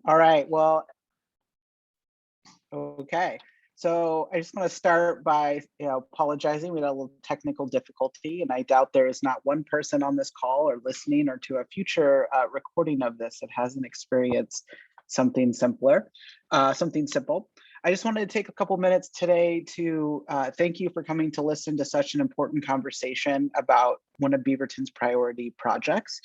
All right, well, okay. So I just want to start by apologizing. We had a little technical difficulty, and I doubt there is not one person on this call or listening or to a future recording of this that hasn't experienced something simple. I just wanted to take a couple minutes today to thank you for coming to listen to such an important conversation about one of Beaverton's priority projects.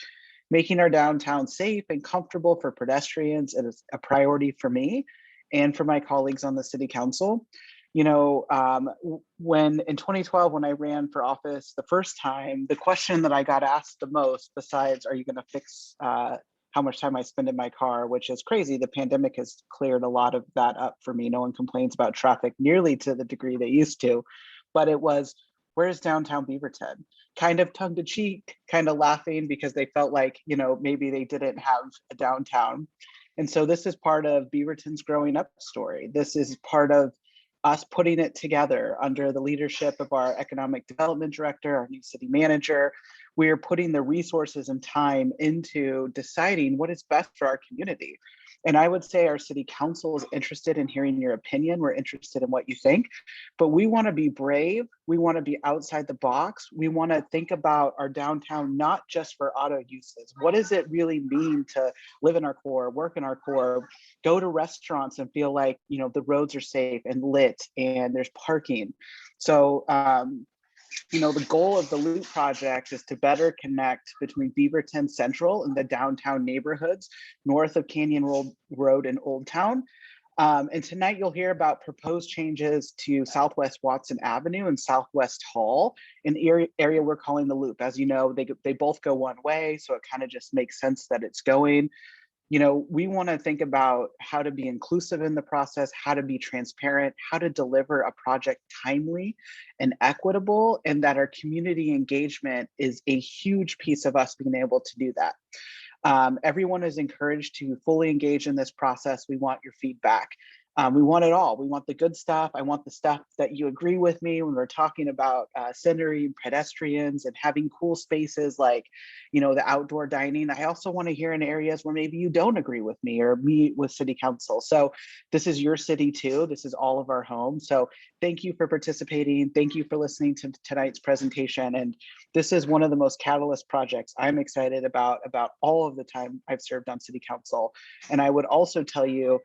Making our downtown safe and comfortable for pedestrians is a priority for me and for my colleagues on the city council. When in 2012, when I ran for office the first time, the question that I got asked the most, besides, are you going to fix how much time I spend in my car, which is crazy. The pandemic has cleared a lot of that up for me. No one complains about traffic nearly to the degree they used to, but it was, where's downtown Beaverton? Kind of tongue to cheek, kind of laughing because they felt like, maybe they didn't have a downtown. And so this is part of Beaverton's growing up story. This is part of us putting it together under the leadership of our economic development director, our new city manager. We are putting the resources and time into deciding what is best for our community. And I would say our city council is interested in hearing your opinion. We're interested in what you think, but we want to be brave. We want to be outside the box. We want to think about our downtown, not just for auto uses. What does it really mean to live in our core, work in our core, go to restaurants and feel like, the roads are safe and lit and there's parking. So, the goal of the Loop project is to better connect between Beaverton Central and the downtown neighborhoods north of Canyon Road and Old Town. And tonight you'll hear about proposed changes to Southwest Watson Avenue and Southwest Hall, an area we're calling the Loop. As you know, they both go one way, so it kind of just makes sense that it's going. We want to think about how to be inclusive in the process, how to be transparent, how to deliver a project timely and equitable, and that our community engagement is a huge piece of us being able to do that. Everyone is encouraged to fully engage in this process. We want your feedback. We want it all. We want the good stuff. I want the stuff that you agree with me when we're talking about centering pedestrians and having cool spaces like, the outdoor dining. I also want to hear in areas where maybe you don't agree with me or meet with city council. So this is your city too. This is all of our home. So thank you for participating. Thank you for listening to tonight's presentation. And this is one of the most catalyst projects I'm excited about all of the time I've served on city council. And I would also tell you,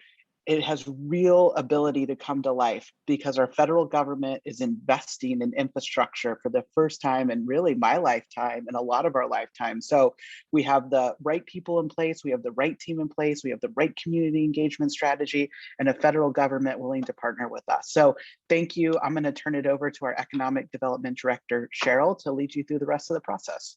it has real ability to come to life because our federal government is investing in infrastructure for the first time in really my lifetime and a lot of our lifetime. So we have the right people in place, we have the right team in place, we have the right community engagement strategy, and a federal government willing to partner with us. So thank you. I'm going to turn it over to our economic development director, Cheryl, to lead you through the rest of the process.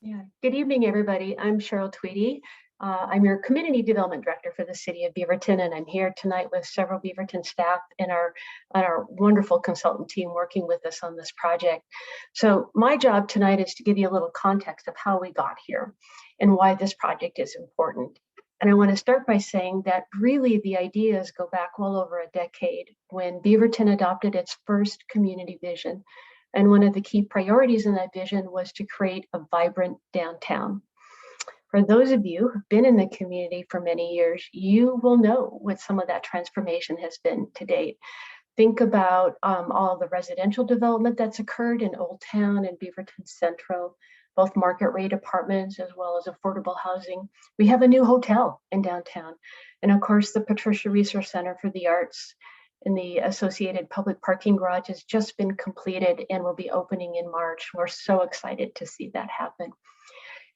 Yeah, good evening, everybody. I'm Cheryl Tweedy. I'm your Community Development Director for the City of Beaverton, and I'm here tonight with several Beaverton staff and our wonderful consultant team working with us on this project. So my job tonight is to give you a little context of how we got here and why this project is important. And I want to start by saying that really the ideas go back well over a decade when Beaverton adopted its first community vision. And one of the key priorities in that vision was to create a vibrant downtown. For those of you who've been in the community for many years, you will know what some of that transformation has been to date. Think about all the residential development that's occurred in Old Town and Beaverton Central, both market rate apartments as well as affordable housing. We have a new hotel in downtown. And of course, the Patricia Resource Center for the Arts and the associated public parking garage has just been completed and will be opening in March. We're so excited to see that happen.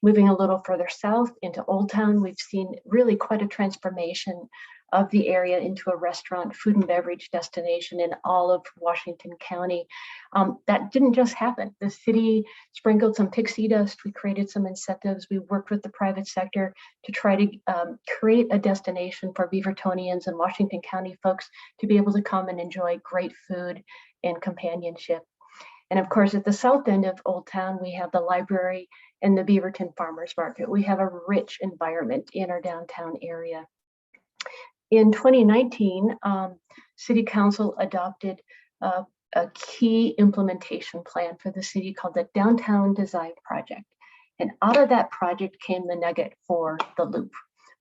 Moving a little further south into Old Town, we've seen really quite a transformation of the area into a restaurant, food and beverage destination in all of Washington County. That didn't just happen. The city sprinkled some pixie dust. We created some incentives. We worked with the private sector to try to create a destination for Beavertonians and Washington County folks to be able to come and enjoy great food and companionship. And of course, at the south end of Old Town, we have the library and the Beaverton Farmers Market. We have a rich environment in our downtown area. In 2019, City Council adopted a key implementation plan for the city called the Downtown Design Project. And out of that project came the nugget for the Loop,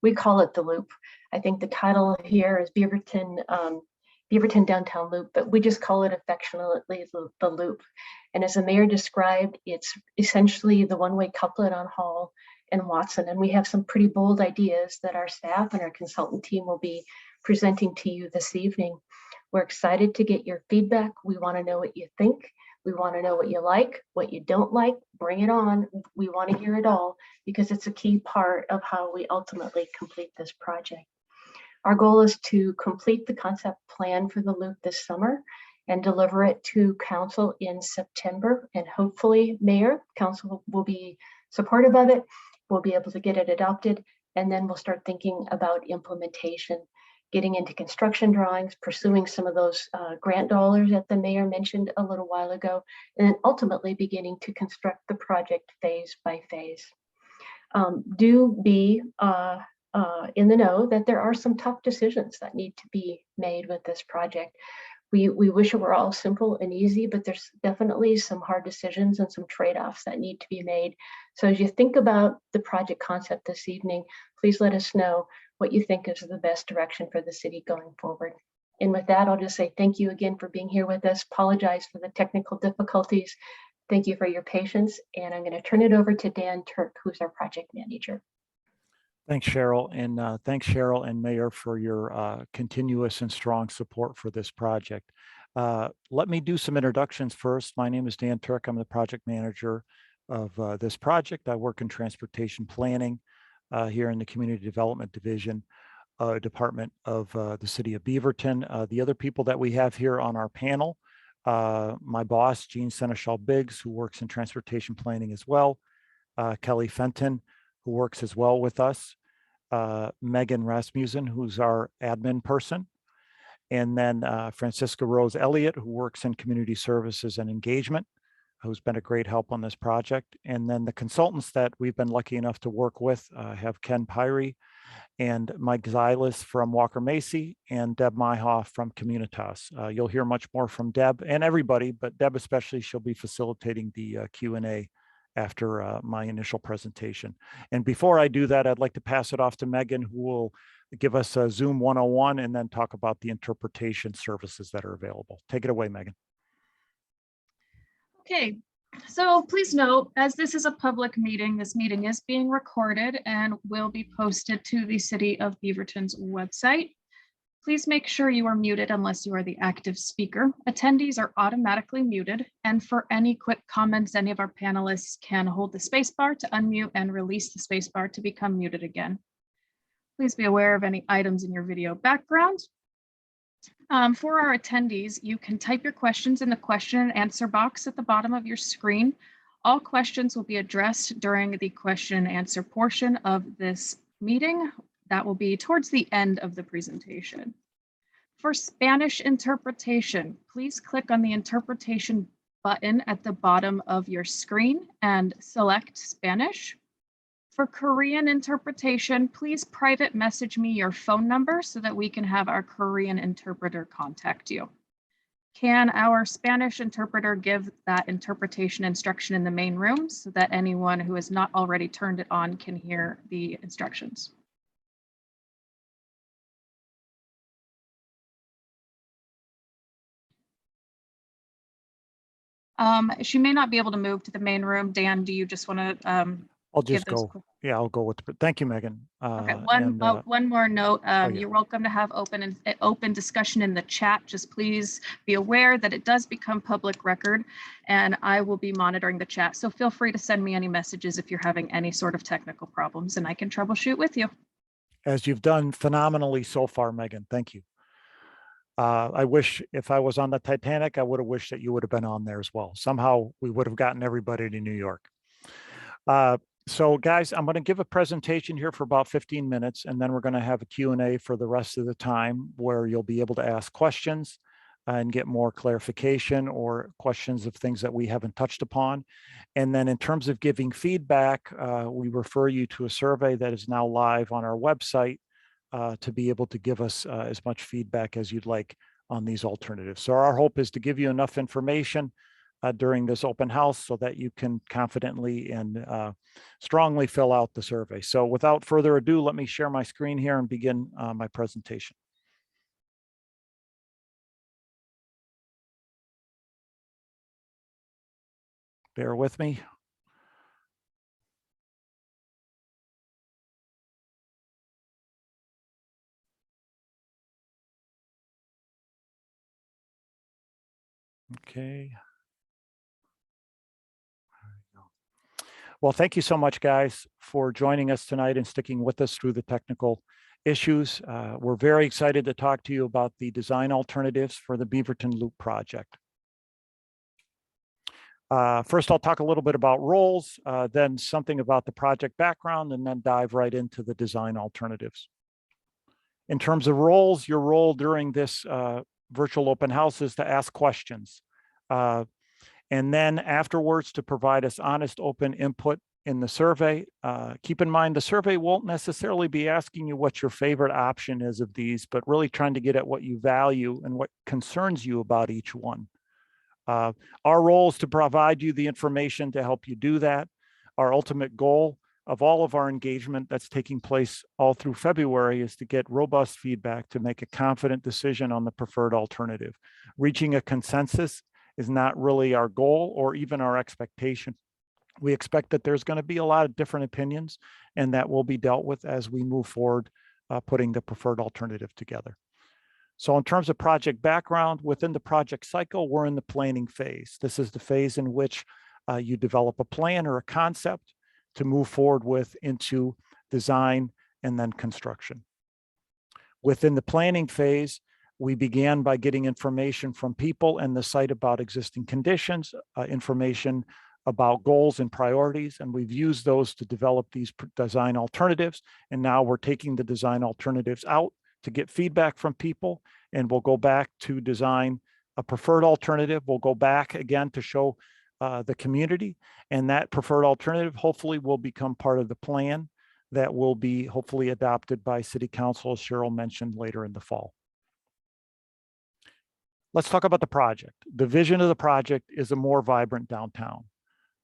We call it the Loop. I think the title here is Beaverton Downtown Loop, but we just call it affectionately the Loop. And as the mayor described, it's essentially the one-way couplet on Hall and Watson. And we have some pretty bold ideas that our staff and our consultant team will be presenting to you this evening. We're excited to get your feedback. We want to know what you think. We want to know what you like, what you don't like. Bring it on. We want to hear it all because it's a key part of how we ultimately complete this project. Our goal is to complete the concept plan for the loop this summer and deliver it to council in September. And hopefully, Mayor, council will be supportive of it. We'll be able to get it adopted, and then we'll start thinking about implementation, getting into construction drawings, pursuing some of those grant dollars that the mayor mentioned a little while ago, and then ultimately beginning to construct the project phase by phase. Do be in the know that there are some tough decisions that need to be made with this project. We wish it were all simple and easy, but there's definitely some hard decisions and some trade-offs that need to be made. So as you think about the project concept this evening, please let us know what you think is the best direction for the city going forward. And with that, I'll just say thank you again for being here with us. Apologize for the technical difficulties. Thank you for your patience. And I'm going to turn it over to Dan Turk, who's our project manager. Thanks, Cheryl, and thanks, Cheryl and Mayor, for your continuous and strong support for this project. Let me do some introductions first. My name is Dan Turk. I'm the project manager of this project. I work in transportation planning here in the Community Development Division Department of the City of Beaverton. The other people that we have here on our panel, my boss, Jean Seneschal Biggs, who works in transportation planning as well, Kelly Fenton, who works as well with us, Megan Rasmussen, who's our admin person, and then Francisca Rose Elliott, who works in community services and engagement, who's been a great help on this project. And then the consultants that we've been lucky enough to work with have Ken Pyrie and Mike Zylis from Walker Macy and Deb Myhoff from Communitas. You'll hear much more from Deb and everybody, but Deb especially, she'll be facilitating the Q&A after my initial presentation. And before I do that, I'd like to pass it off to Megan, who will give us a Zoom 101 and then talk about the interpretation services that are available. Take it away, Megan. Okay, so please note, as this is a public meeting, this meeting is being recorded and will be posted to the City of Beaverton's website. Please make sure you are muted unless you are the active speaker. Attendees are automatically muted, and for any quick comments, any of our panelists can hold the spacebar to unmute and release the spacebar to become muted again. Please be aware of any items in your video background. For our attendees, you can type your questions in the question and answer box at the bottom of your screen. All questions will be addressed during the question and answer portion of this meeting. That will be towards the end of the presentation. For Spanish interpretation, please click on the interpretation button at the bottom of your screen and select Spanish. For Korean interpretation, please private message me your phone number so that we can have our Korean interpreter contact you. Can our Spanish interpreter give that interpretation instruction in the main room so that anyone who has not already turned it on can hear the instructions? She may not be able to move to the main room. Dan, do you just want to I'll just go. Yeah, I'll go with. Thank you, Megan. Okay. One more note. You're welcome to have open discussion in the chat. Just please be aware that it does become public record, and I will be monitoring the chat. So feel free to send me any messages if you're having any sort of technical problems, and I can troubleshoot with you. As you've done phenomenally so far, Megan. Thank you. I wish if I was on the Titanic, I would have wished that you would have been on there as well. Somehow we would have gotten everybody to New York. So guys, I'm going to give a presentation here for about 15 minutes, and then we're going to have a Q&A for the rest of the time where you'll be able to ask questions and get more clarification or questions of things that we haven't touched upon. And then in terms of giving feedback, we refer you to a survey that is now live on our website to be able to give us as much feedback as you'd like on these alternatives. So our hope is to give you enough information during this open house so that you can confidently and strongly fill out the survey. So without further ado, let me share my screen here and begin my presentation. Bear with me. Okay. Well, thank you so much, guys, for joining us tonight and sticking with us through the technical issues. We're very excited to talk to you about the design alternatives for the Beaverton Loop project. First, I'll talk a little bit about roles, then something about the project background, and then dive right into the design alternatives. In terms of roles, your role during this virtual open house is to ask questions. And then afterwards to provide us honest, open input in the survey. Keep in mind, the survey won't necessarily be asking you what your favorite option is of these, but really trying to get at what you value and what concerns you about each one. Our role is to provide you the information to help you do that. Our ultimate goal of all of our engagement that's taking place all through February is to get robust feedback to make a confident decision on the preferred alternative. Reaching a consensus is not really our goal or even our expectation. We expect that there's going to be a lot of different opinions, and that will be dealt with as we move forward, putting the preferred alternative together. So in terms of project background, within the project cycle, we're in the planning phase. This is the phase in which you develop a plan or a concept to move forward with into design and then construction. Within the planning phase, we began by getting information from people and the site about existing conditions, information about goals and priorities, and we've used those to develop these design alternatives. And now we're taking the design alternatives out to get feedback from people, and we'll go back to design a preferred alternative. We'll go back again to show the community, and that preferred alternative hopefully will become part of the plan that will be hopefully adopted by City Council, as Cheryl mentioned, later in the fall. Let's talk about the project. The vision of the project is a more vibrant downtown.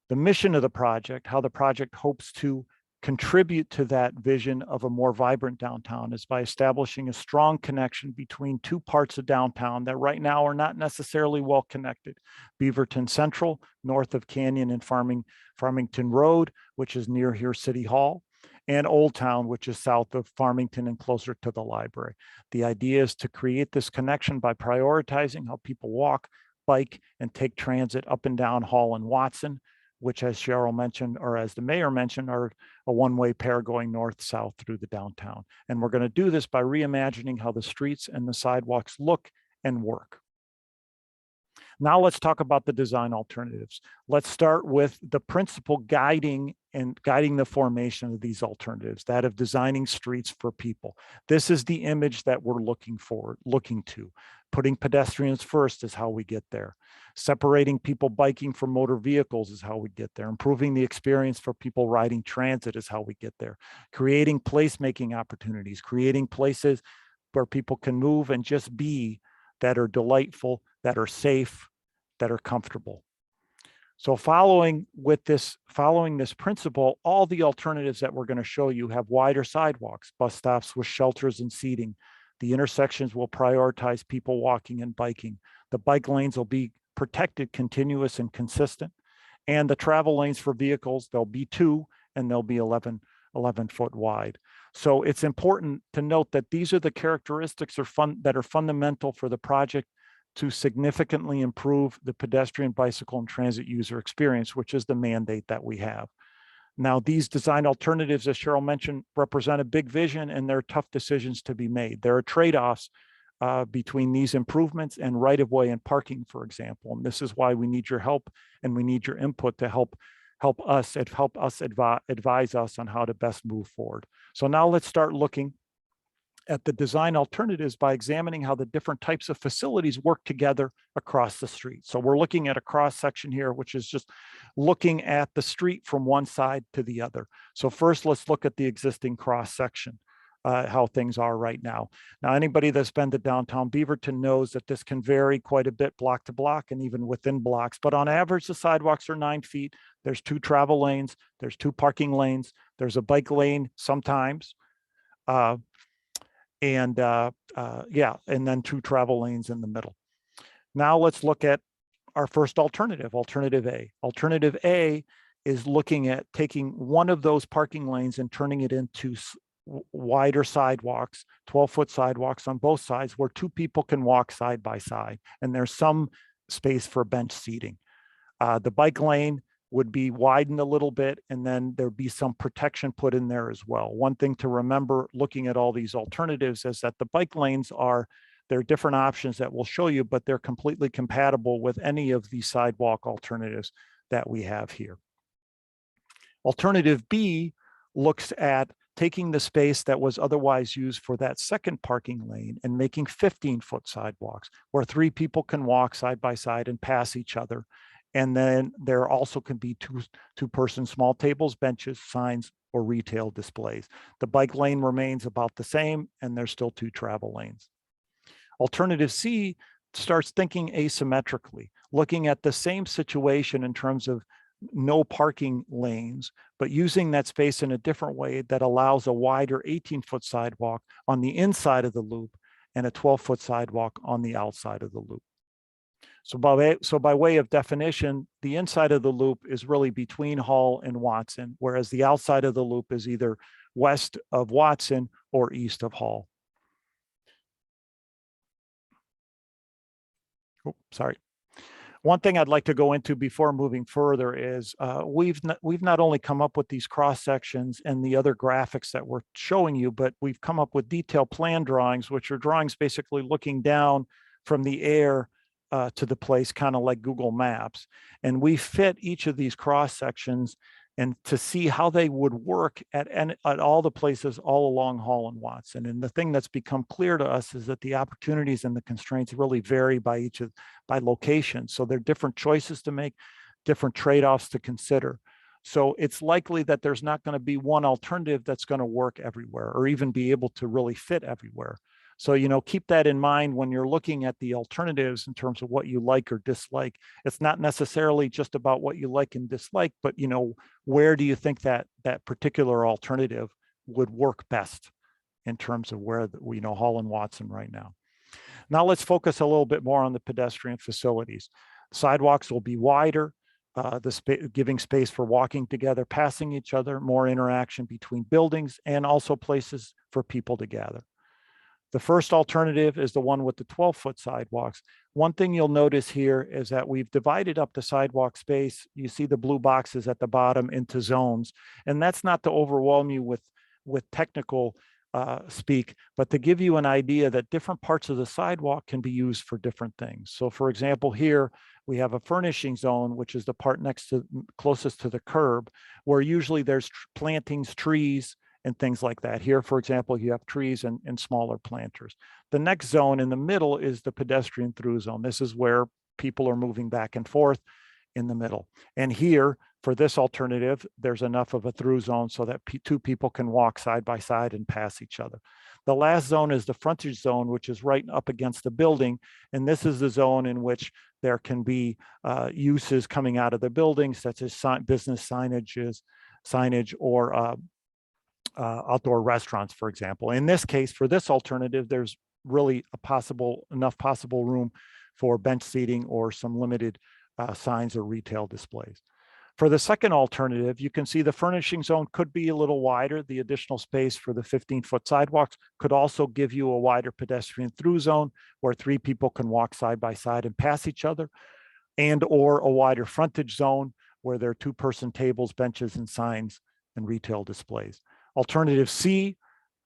The mission of the project, how the project hopes to contribute to that vision of a more vibrant downtown, is by establishing a strong connection between two parts of downtown that right now are not necessarily well connected. Beaverton Central, north of Canyon and Farmington Road, which is near here City Hall, and Old Town, which is south of Farmington and closer to the library. The idea is to create this connection by prioritizing how people walk, bike, and take transit up and down Hall and Watson, which, as Cheryl mentioned, or as the mayor mentioned, are a one-way pair going north-south through the downtown. And we're going to do this by reimagining how the streets and the sidewalks look and work. Now let's talk about the design alternatives. Let's start with the principle guiding the formation of these alternatives, that of designing streets for people. This is the image that we're looking to. Putting pedestrians first is how we get there. Separating people biking from motor vehicles is how we get there. Improving the experience for people riding transit is how we get there. Creating placemaking opportunities, creating places where people can move and just be, that are delightful, that are safe, that are comfortable. So following this principle, all the alternatives that we're going to show you have wider sidewalks, bus stops with shelters and seating. The intersections will prioritize people walking and biking. The bike lanes will be protected, continuous, and consistent. And the travel lanes for vehicles, there'll be 2 and they'll be 11 foot wide. So it's important to note that these are the characteristics that are fundamental for the project to significantly improve the pedestrian, bicycle, and transit user experience, which is the mandate that we have. Now, these design alternatives, as Cheryl mentioned, represent a big vision, and there are tough decisions to be made. There are trade-offs between these improvements and right-of-way and parking, for example. And this is why we need your help and we need your input to help us advise us on how to best move forward. So now let's start looking at the design alternatives by examining how the different types of facilities work together across the street. So we're looking at a cross section here, which is just looking at the street from one side to the other. So first, let's look at the existing cross section. how things are right now. Now, anybody that's been to downtown Beaverton knows that this can vary quite a bit block to block and even within blocks, but on average, the sidewalks are 9 feet. There's 2 travel lanes, there's 2 parking lanes, there's a bike lane sometimes, yeah, and then 2 travel lanes in the middle. Now let's look at our first alternative, Alternative A. Alternative A is looking at taking one of those parking lanes and turning it into wider sidewalks, 12-foot sidewalks on both sides where 2 people can walk side by side, and there's some space for bench seating. The bike lane would be widened a little bit, and then there'd be some protection put in there as well. One thing to remember looking at all these alternatives is that the bike lanes there are different options that we'll show you, but they're completely compatible with any of these sidewalk alternatives that we have here. Alternative B looks at taking the space that was otherwise used for that second parking lane and making 15-foot sidewalks where 3 people can walk side by side and pass each other. And then there also can be two-person small tables, benches, signs, or retail displays. The bike lane remains about the same, and there's still 2 travel lanes. Alternative C starts thinking asymmetrically, looking at the same situation in terms of no parking lanes, but using that space in a different way that allows a wider 18-foot sidewalk on the inside of the loop and a 12-foot sidewalk on the outside of the loop. So by way of definition, the inside of the loop is really between Hall and Watson, whereas the outside of the loop is either west of Watson or east of Hall. Oh, sorry. One thing I'd like to go into before moving further is we've not only come up with these cross sections and the other graphics that we're showing you, but we've come up with detailed plan drawings, which are drawings basically looking down from the air to the place, kind of like Google Maps. And we fit each of these cross sections and to see how they would work at all the places all along Hall and Watson. And the thing that's become clear to us is that the opportunities and the constraints really vary by location. So there are different choices to make, different trade-offs to consider. So it's likely that there's not going to be one alternative that's going to work everywhere or even be able to really fit everywhere. So, keep that in mind when you're looking at the alternatives in terms of what you like or dislike. It's not necessarily just about what you like and dislike, but, where do you think that particular alternative would work best in terms of where Hall and Watson right now. Now let's focus a little bit more on the pedestrian facilities. Sidewalks will be wider, giving space for walking together, passing each other, more interaction between buildings, and also places for people to gather. The first alternative is the one with the 12-foot sidewalks. One thing you'll notice here is that we've divided up the sidewalk space. You see the blue boxes at the bottom into zones. And that's not to overwhelm you with technical speak, but to give you an idea that different parts of the sidewalk can be used for different things. So for example, here we have a furnishing zone, which is the part closest to the curb, where usually there's plantings, trees, and things like that. Here, for example, you have trees and smaller planters. The next zone in the middle is the pedestrian through zone. This is where people are moving back and forth in the middle. And here, for this alternative, there's enough of a through zone so that 2 people can walk side by side and pass each other. The last zone is the frontage zone, which is right up against the building. And this is the zone in which there can be uses coming out of the building, such as business signage or outdoor restaurants, for example. In this case, for this alternative, there's really enough possible room for bench seating or some limited signs or retail displays. For the second alternative, you can see the furnishing zone could be a little wider. The additional space for the 15-foot sidewalks could also give you a wider pedestrian through zone where 3 people can walk side by side and pass each other, and or a wider frontage zone where there are 2-person tables, benches, and signs and retail displays. Alternative C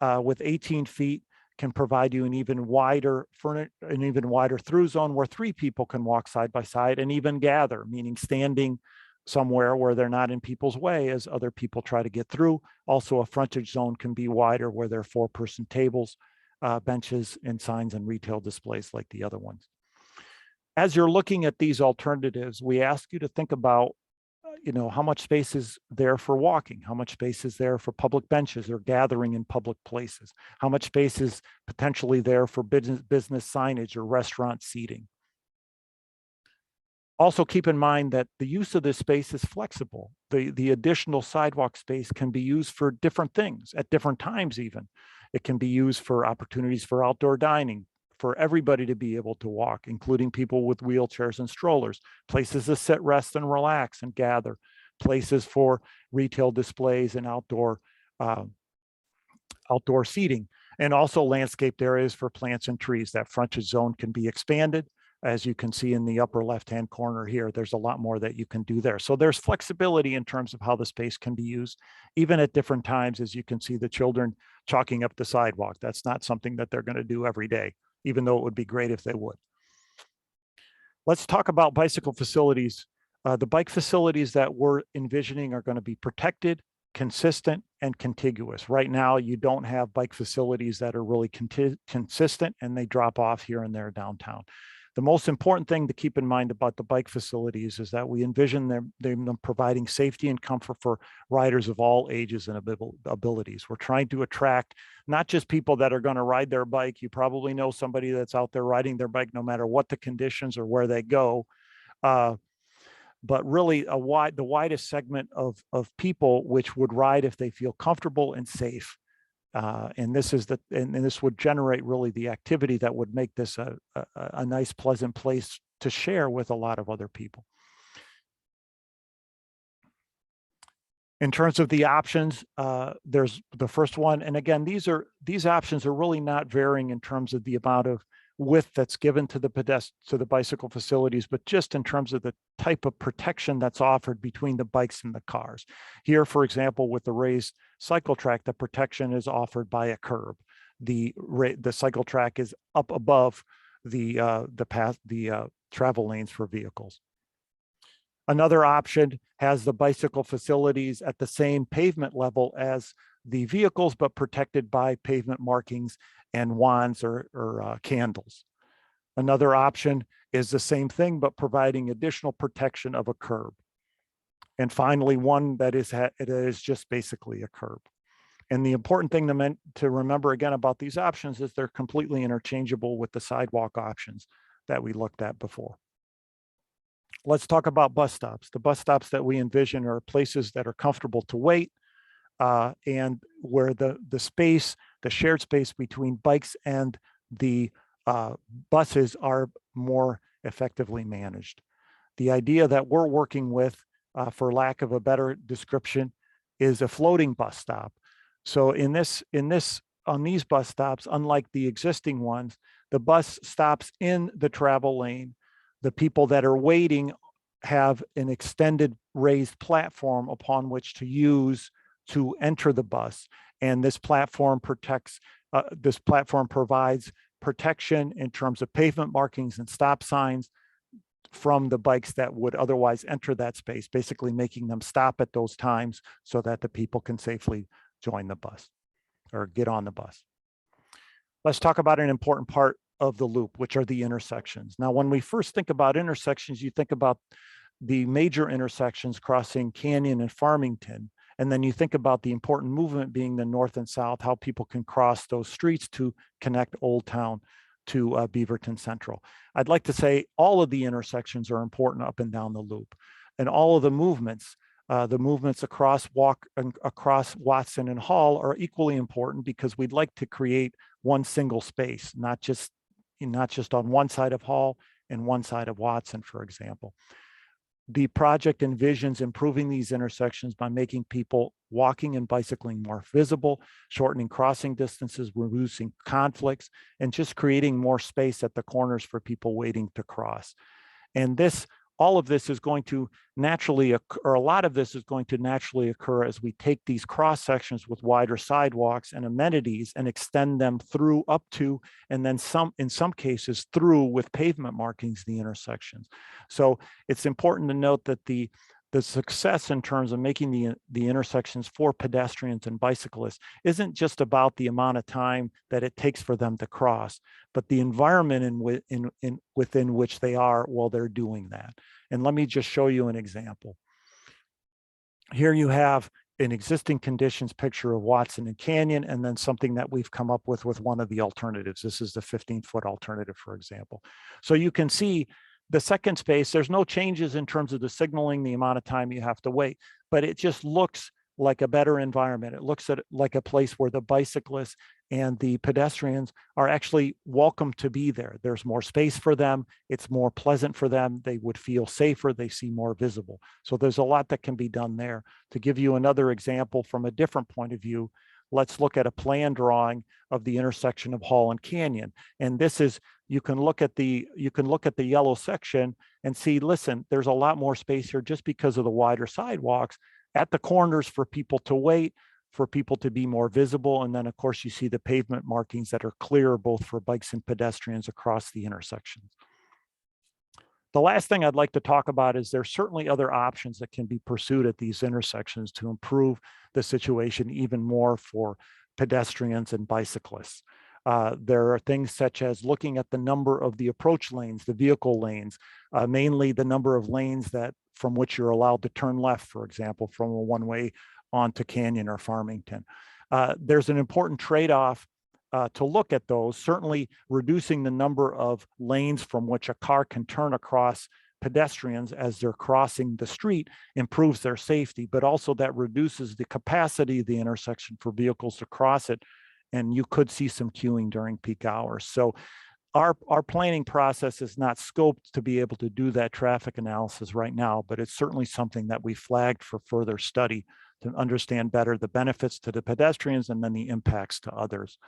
with 18 feet can provide you an even wider through zone where 3 people can walk side by side and even gather, meaning standing somewhere where they're not in people's way as other people try to get through. Also, a frontage zone can be wider where there are 4-person tables, benches, and signs and retail displays like the other ones. As you're looking at these alternatives, we ask you to think about how much space is there for walking? How much space is there for public benches or gathering in public places? How much space is potentially there for business signage or restaurant seating? Also keep in mind that the use of this space is flexible. The additional sidewalk space can be used for different things at different times even. It can be used for opportunities for outdoor dining, for everybody to be able to walk, including people with wheelchairs and strollers, places to sit, rest, and relax and gather, places for retail displays and outdoor seating, and also landscaped areas for plants and trees. That frontage zone can be expanded. As you can see in the upper left-hand corner here, there's a lot more that you can do there. So there's flexibility in terms of how the space can be used, even at different times. As you can see, the children chalking up the sidewalk. That's not something that they're going to do every day, even though it would be great if they would. Let's talk about bicycle facilities. The bike facilities that we're envisioning are going to be protected, consistent, and contiguous. Right now, you don't have bike facilities that are really consistent, and they drop off here and there downtown. The most important thing to keep in mind about the bike facilities is that we envision them providing safety and comfort for riders of all ages and abilities. We're trying to attract not just people that are going to ride their bike. You probably know somebody that's out there riding their bike no matter what the conditions or where they go. But really the widest segment of people which would ride if they feel comfortable and safe. And this would generate really the activity that would make this a nice, pleasant place to share with a lot of other people. In terms of the options, there's the first one. And again, these options are really not varying in terms of the amount of width that's given to the bicycle facilities, but just in terms of the type of protection that's offered between the bikes and the cars. Here, for example, with the raised cycle track, the protection is offered by a curb. The cycle track is up above the travel lanes for vehicles. Another option has the bicycle facilities at the same pavement level as the vehicles, but protected by pavement markings and wands or candles. Another option is the same thing, but providing additional protection of a curb. And finally, one that is just basically a curb. And the important thing to remember again about these options is they're completely interchangeable with the sidewalk options that we looked at before. Let's talk about bus stops. The bus stops that we envision are places that are comfortable to wait, and where the shared space between bikes and the buses are more effectively managed. The idea that we're working with, for lack of a better description, is a floating bus stop. So on these bus stops, unlike the existing ones, the bus stops in the travel lane. The people that are waiting have an extended raised platform upon which to use to enter the bus. And this platform provides protection in terms of pavement markings and stop signs from the bikes that would otherwise enter that space, basically making them stop at those times so that the people can safely join the bus or get on the bus. Let's talk about an important part of the loop, which are the intersections. Now, when we first think about intersections, you think about the major intersections crossing Canyon and Farmington. And then you think about the important movement being the north and south, how people can cross those streets to connect Old Town to Beaverton Central. I'd like to say all of the intersections are important up and down the loop. And all of the movements across Watson and Hall are equally important, because we'd like to create one single space, not just on one side of Hall and one side of Watson, for example. The project envisions improving these intersections by making people walking and bicycling more visible, shortening crossing distances, reducing conflicts, and just creating more space at the corners for people waiting to cross. And all of this is going to naturally occur, or a lot of this is going to naturally occur as we take these cross sections with wider sidewalks and amenities and extend them through up to, and then in some cases through with pavement markings, the intersections. So it's important to note that the success in terms of making the intersections for pedestrians and bicyclists isn't just about the amount of time that it takes for them to cross, but the environment within which they are while they're doing that. And let me just show you an example. Here you have an existing conditions picture of Watson and Canyon, and then something that we've come up with one of the alternatives. This is the 15-foot alternative, for example. So you can see the second space, there's no changes in terms of the signaling, the amount of time you have to wait, but it just looks like a better environment. It looks at like a place where the bicyclists and the pedestrians are actually welcome to be there. There's more space for them. It's more pleasant for them. They would feel safer. They see more visible. So there's a lot that can be done there. To give you another example from a different point of view, let's look at a plan drawing of the intersection of Holland Canyon. And this is, you can look at the yellow section and see, listen, there's a lot more space here just because of the wider sidewalks at the corners for people to wait, for people to be more visible. And then of course you see the pavement markings that are clear both for bikes and pedestrians across the intersections. The last thing I'd like to talk about is there's certainly other options that can be pursued at these intersections to improve the situation even more for pedestrians and bicyclists. There are things such as looking at the number of the approach lanes, the vehicle lanes, mainly the number of lanes that from which you're allowed to turn left, for example, from a one-way onto Canyon or Farmington. There's an important trade-off to look at those. Certainly reducing the number of lanes from which a car can turn across pedestrians as they're crossing the street improves their safety, but also that reduces the capacity of the intersection for vehicles to cross it. And you could see some queuing during peak hours. So our planning process is not scoped to be able to do that traffic analysis right now, but it's certainly something that we flagged for further study to understand better the benefits to the pedestrians and then the impacts to others.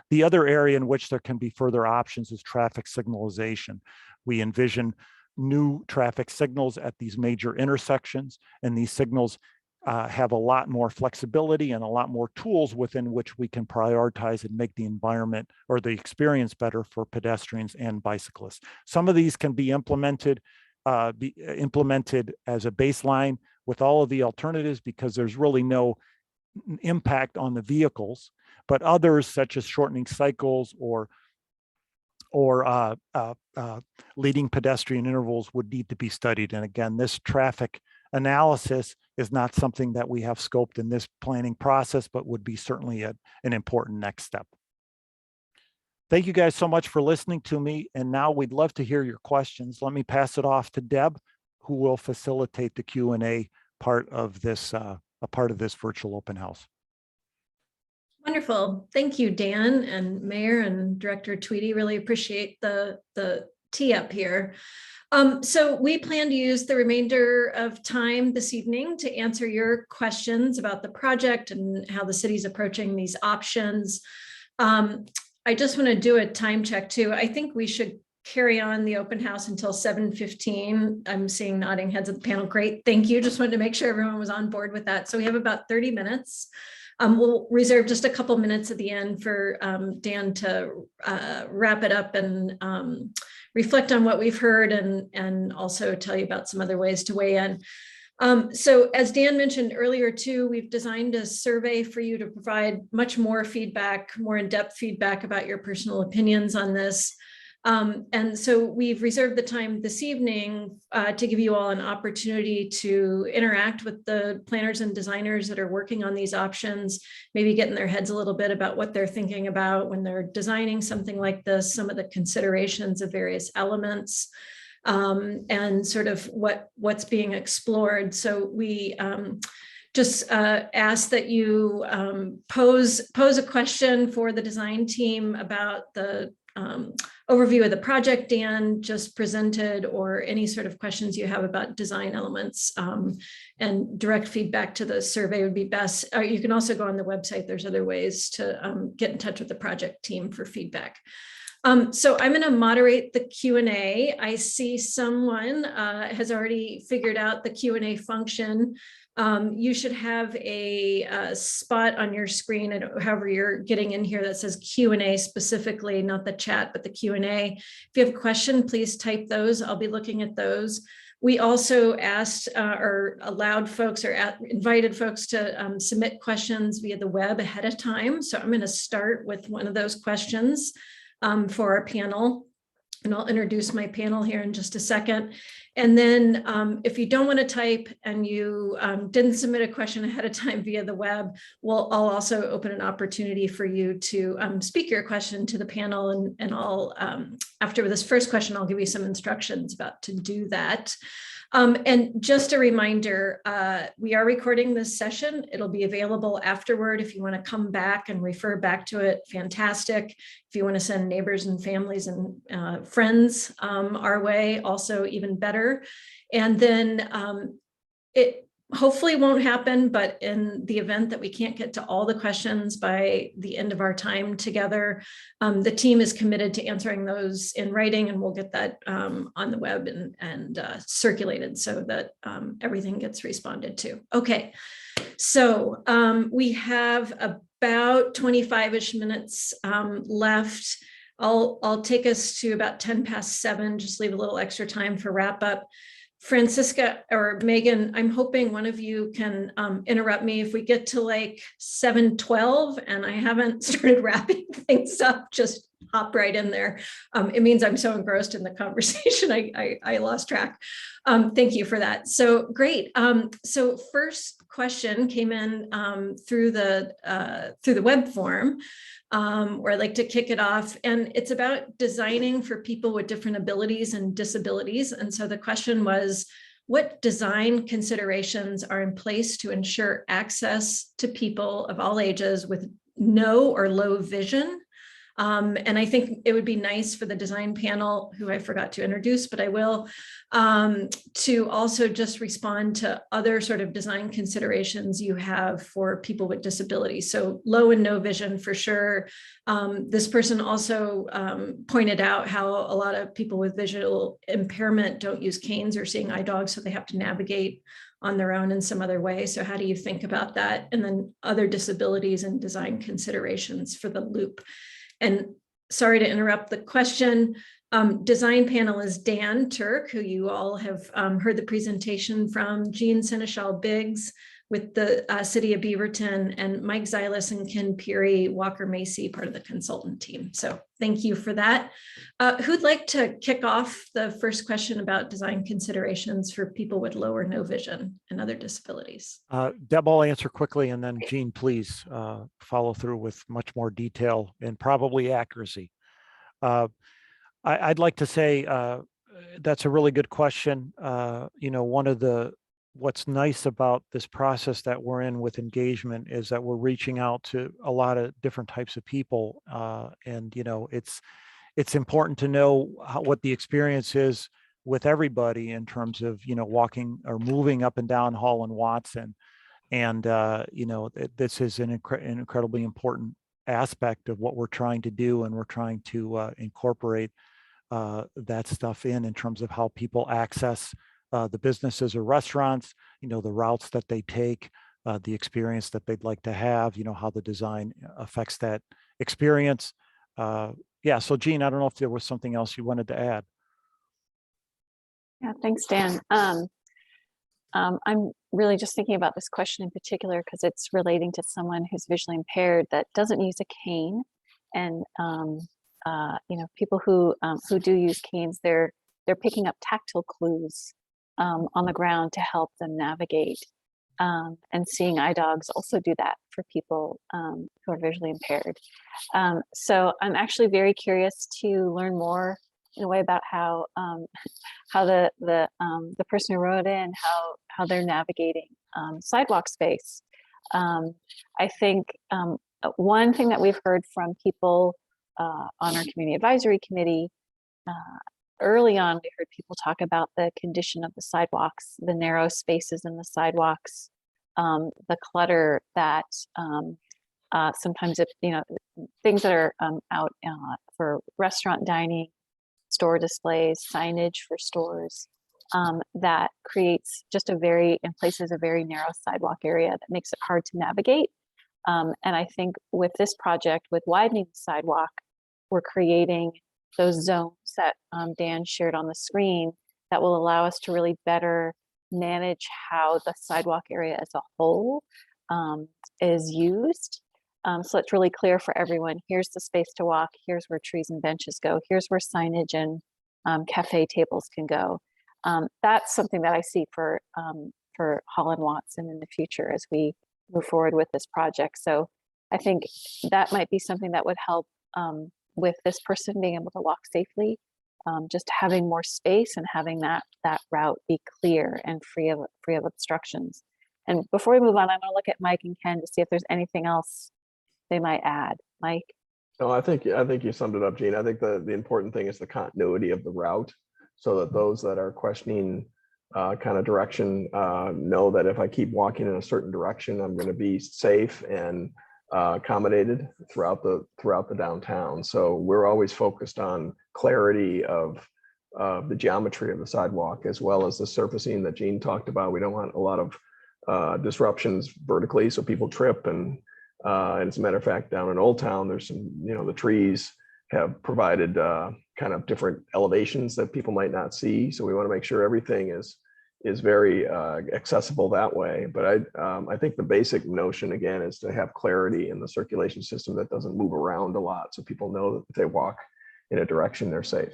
The other area in which there can be further options is traffic signalization. We envision new traffic signals at these major intersections, and these signals have a lot more flexibility and a lot more tools within which we can prioritize and make the environment or the experience better for pedestrians and bicyclists. Some of these can be implemented as a baseline with all of the alternatives because there's really no impact on the vehicles, but others such as shortening cycles or leading pedestrian intervals would need to be studied. And again, this traffic analysis is not something that we have scoped in this planning process, but would be certainly an important next step. Thank you guys so much for listening to me. And now we'd love to hear your questions. Let me pass it off to Deb, who will facilitate the Q&A part of this virtual open house. Wonderful. Thank you, Dan and Mayor and Director Tweedy. Really appreciate the tee up here. So we plan to use the remainder of time this evening to answer your questions about the project and how the city's approaching these options. I just want to do a time check too. I think we should carry on the open house until 7:15. I'm seeing nodding heads at the panel. Great, thank you. Just wanted to make sure everyone was on board with that. So we have about 30 minutes. We'll reserve just a couple minutes at the end for Dan to wrap it up and reflect on what we've heard and also tell you about some other ways to weigh in. So as Dan mentioned earlier too, we've designed a survey for you to provide much more feedback, more in-depth feedback about your personal opinions on this. And so we've reserved the time this evening to give you all an opportunity to interact with the planners and designers that are working on these options, maybe get in their heads a little bit about what they're thinking about when they're designing something like this, some of the considerations of various elements, and sort of what's being explored. So we just ask that you pose a question for the design team about the overview of the project Dan just presented, or any sort of questions you have about design elements, and direct feedback to the survey would be best. You can also go on the website. There's other ways to get in touch with the project team for feedback. So I'm going to moderate the Q&A. I see someone has already figured out the Q&A function. You should have a spot on your screen, and however you're getting in here, that says Q&A specifically, not the chat, but the Q&A. If you have a question, please type those. I'll be looking at those. We also asked or allowed folks or invited folks to submit questions via the web ahead of time. So I'm going to start with one of those questions for our panel. And I'll introduce my panel here in just a second. And then if you don't want to type and you didn't submit a question ahead of time via the web, I'll also open an opportunity for you to speak your question to the panel. And I'll, after this first question, I'll give you some instructions about to do that. And just a reminder, we are recording this session. It'll be available afterward. If you want to come back and refer back to it, fantastic. If you want to send neighbors and families and friends our way, also even better. And then it hopefully won't happen, but in the event that we can't get to all the questions by the end of our time together, the team is committed to answering those in writing, and we'll get that on the web and circulated so that everything gets responded to. Okay, so we have about 25-ish minutes left. I'll take us to about 10 past 7, just leave a little extra time for wrap up. Francisca or Megan, I'm hoping one of you can interrupt me if we get to like 7:12 and I haven't started wrapping things up, just hop right in there. It means I'm so engrossed in the conversation, I lost track. Thank you for that. So great. So first question came in through the web form. Or I'd like to kick it off, and it's about designing for people with different abilities and disabilities. And so the question was, what design considerations are in place to ensure access to people of all ages with no or low vision? And I think it would be nice for the design panel, who I forgot to introduce, but I will, to also just respond to other sort of design considerations you have for people with disabilities. So low and no vision for sure. This person also pointed out how a lot of people with visual impairment don't use canes or seeing eye dogs, so they have to navigate on their own in some other way. So how do you think about that? And then other disabilities and design considerations for the loop. And sorry to interrupt the question. Design panel is Dan Turk, who you all have heard the presentation from, Jean Seneschal Biggs with the City of Beaverton, and Mike Zylis and Ken Peary, Walker Macy, part of the consultant team. So thank you for that. Who'd like to kick off the first question about design considerations for people with low or no vision and other disabilities? Deb, I'll answer quickly, and then Jean, please follow through with much more detail and probably accuracy. I'd like to say that's a really good question. You know, what's nice about this process that we're in with engagement is that we're reaching out to a lot of different types of people. And, you know, it's important to know what the experience is with everybody in terms of, you know, walking or moving up and down Hall and Watson. And, you know, this is an incredibly important aspect of what we're trying to do. And we're trying to incorporate that stuff in terms of how people access the businesses or restaurants, you know, the routes that they take, the experience that they'd like to have, you know, how the design affects that experience. Yeah, so Jean, I don't know if there was something else you wanted to add. Yeah, thanks, Dan. I'm really just thinking about this question in particular because it's relating to someone who's visually impaired that doesn't use a cane. And, you know, people who do use canes, they're picking up tactile clues on the ground to help them navigate. And seeing eye dogs also do that for people who are visually impaired. So I'm actually very curious to learn more in a way about how the person who wrote in, how they're navigating sidewalk space. I think one thing that we've heard from people on our community advisory committee, early on, we heard people talk about the condition of the sidewalks, the narrow spaces in the sidewalks, the clutter that sometimes, you know, things that are out for restaurant dining, store displays, signage for stores, that creates just in places a very narrow sidewalk area that makes it hard to navigate. And I think with this project, with widening the sidewalk, we're creating those zones that Dan shared on the screen that will allow us to really better manage how the sidewalk area as a whole is used. So it's really clear for everyone, here's the space to walk, here's where trees and benches go, here's where signage and cafe tables can go. That's something that I see for Holland Watson in the future as we move forward with this project. So I think that might be something that would help with this person being able to walk safely, just having more space and having that route be clear and free of obstructions. And before we move on, I'm going to look at Mike and Ken to see if there's anything else they might add. Mike? No, I think you summed it up, Gene. I think the important thing is the continuity of the route, so that those that are questioning kind of direction know that if I keep walking in a certain direction, I'm going to be safe and accommodated throughout the downtown. So we're always focused on clarity of the geometry of the sidewalk, as well as the surfacing that Gene talked about. We don't want a lot of disruptions vertically, so people trip. And as a matter of fact, down in Old Town, there's some, the trees have provided kind of different elevations that people might not see. So we want to make sure everything is very accessible that way. But I think the basic notion, again, is to have clarity in the circulation system that doesn't move around a lot, so people know that if they walk in a direction, they're safe.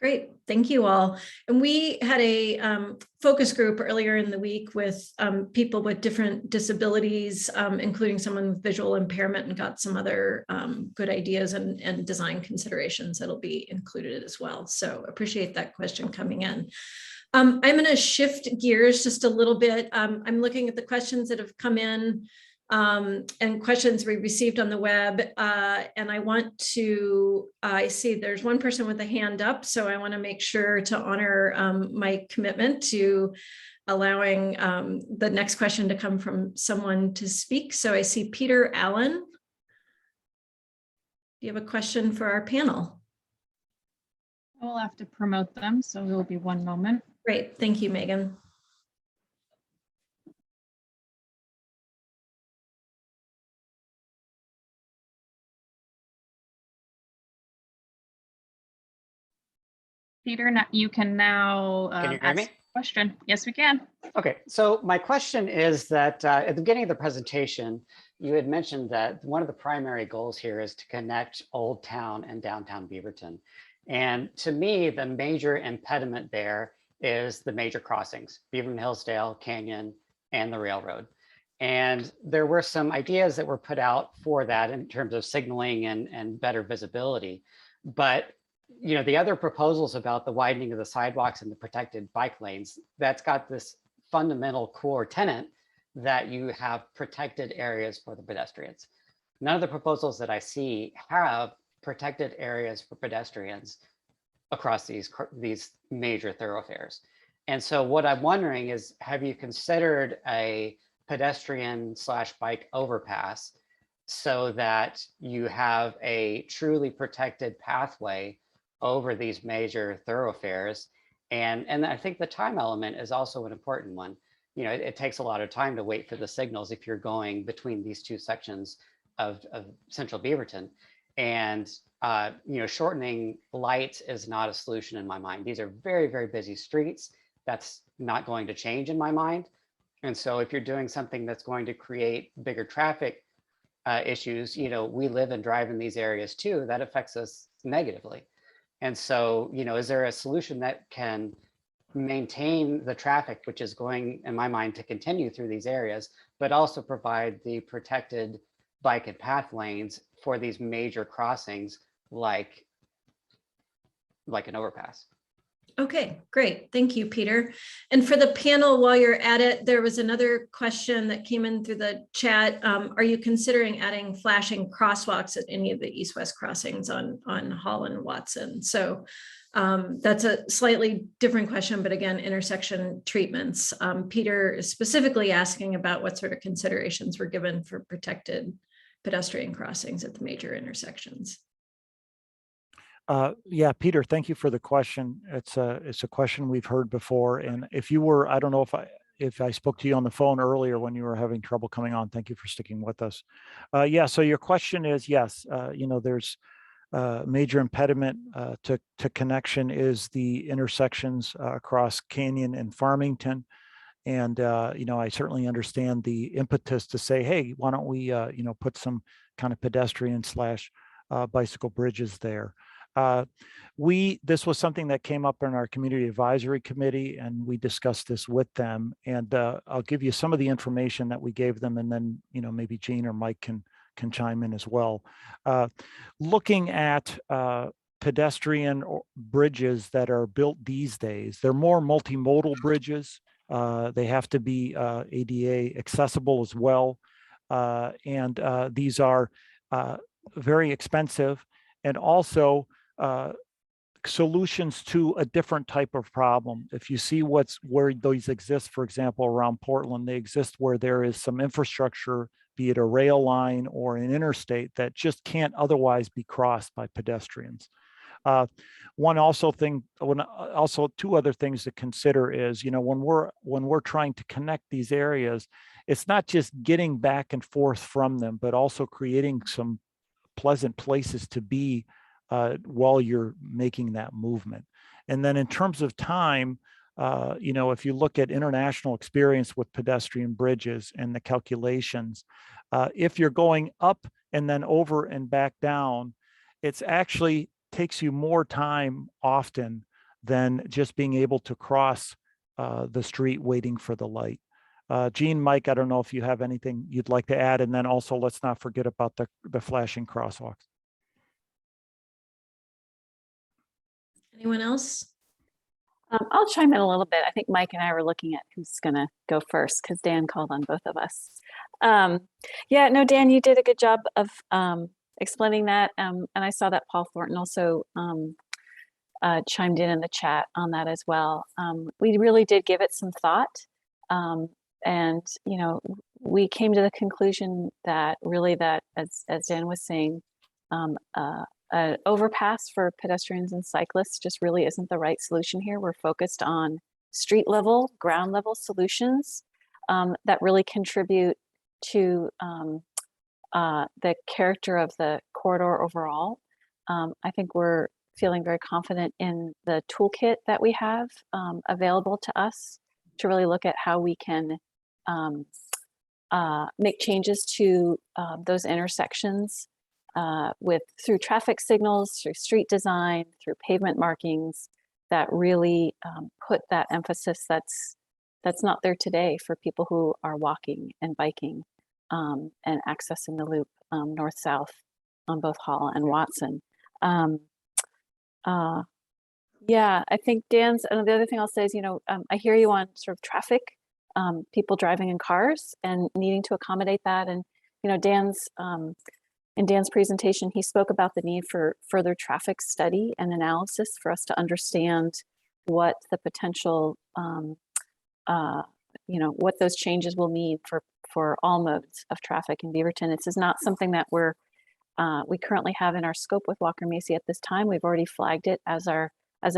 Great, thank you all. And we had a focus group earlier in the week with people with different disabilities, including someone with visual impairment, and got some other good ideas and design considerations that'll be included as well. So appreciate that question coming in. I'm going to shift gears just a little bit. I'm looking at the questions that have come in and questions we received on the web. And I see there's one person with a hand up, so I want to make sure to honor my commitment to allowing the next question to come from someone to speak. So I see Peter Allen. Do you have a question for our panel? We'll have to promote them, so it will be one moment. Great, thank you, Megan. Peter, you can now Can you hear me? ask a question. Yes, we can. Okay, so my question is that at the beginning of the presentation, you had mentioned that one of the primary goals here is to connect Old Town and downtown Beaverton. And to me, the major impediment there is the major crossings, Beaverton, Hillsdale, Canyon, and the railroad. And there were some ideas that were put out for that in terms of signaling and better visibility. But the other proposals about the widening of the sidewalks and the protected bike lanes, that's got this fundamental core tenet that you have protected areas for the pedestrians. None of the proposals that I see have protected areas for pedestrians across these major thoroughfares. And so what I'm wondering is, have you considered a pedestrian/bike overpass so that you have a truly protected pathway over these major thoroughfares? And I think the time element is also an important one. It takes a lot of time to wait for the signals if you're going between these two sections of central Beaverton. And shortening lights is not a solution in my mind. These are very, very busy streets. That's not going to change in my mind. And so if you're doing something that's going to create bigger traffic issues, we live and drive in these areas too, that affects us negatively. And so, is there a solution that can maintain the traffic, which is going, in my mind, to continue through these areas, but also provide the protected bike and path lanes for these major crossings, like an overpass? Okay, great. Thank you, Peter. And for the panel, while you're at it, there was another question that came in through the chat. Are you considering adding flashing crosswalks at any of the east-west crossings on Holland and Watson? So that's a slightly different question, but again, intersection treatments. Peter is specifically asking about what sort of considerations were given for protected pedestrian crossings at the major intersections. Yeah, Peter, thank you for the question. It's a question we've heard before. And if you were, I don't know if I spoke to you on the phone earlier when you were having trouble coming on. Thank you for sticking with us. Yeah, so your question is, yes, there's a major impediment to connection is the intersections across Canyon and Farmington. And, I certainly understand the impetus to say, hey, why don't we, put some kind of pedestrian / bicycle bridges there. This was something that came up in our community advisory committee, and we discussed this with them. And I'll give you some of the information that we gave them, and then maybe Jean or Mike can chime in as well. Looking at pedestrian bridges that are built these days, they're more multimodal bridges. They have to be ADA accessible as well, and these are very expensive, and also solutions to a different type of problem. If you see where these exist, for example, around Portland, they exist where there is some infrastructure, be it a rail line or an interstate, that just can't otherwise be crossed by pedestrians. Also two other things to consider is, when we're trying to connect these areas, it's not just getting back and forth from them, but also creating some pleasant places to be while you're making that movement. And then in terms of time, if you look at international experience with pedestrian bridges and the calculations, if you're going up and then over and back down, it's actually takes you more time often than just being able to cross the street waiting for the light. Jean, Mike, I don't know if you have anything you'd like to add, and then also let's not forget about the flashing crosswalks. Anyone else? I'll chime in a little bit. I think Mike and I were looking at who's going to go first because Dan called on both of us. Yeah, no, Dan, you did a good job of explaining that. And I saw that Paul Thornton also chimed in the chat on that as well. We really did give it some thought. And, we came to the conclusion that really that, as Dan was saying, an overpass for pedestrians and cyclists just really isn't the right solution here. We're focused on street level, ground level solutions that really contribute to the character of the corridor overall. I think we're feeling very confident in the toolkit that we have available to us to really look at how we can make changes to those intersections through traffic signals, through street design, through pavement markings that really put that emphasis that's not there today for people who are walking and biking and accessing the loop north-south on both Hall and Watson. Yeah, I think Dan's, and the other thing I'll say is, I hear you on sort of traffic, people driving in cars and needing to accommodate that. And, in Dan's presentation, he spoke about the need for further traffic study and analysis for us to understand what the potential, what those changes will mean for all modes of traffic in Beaverton. This is not something that we currently have in our scope with Walker Macy at this time. We've already flagged it as a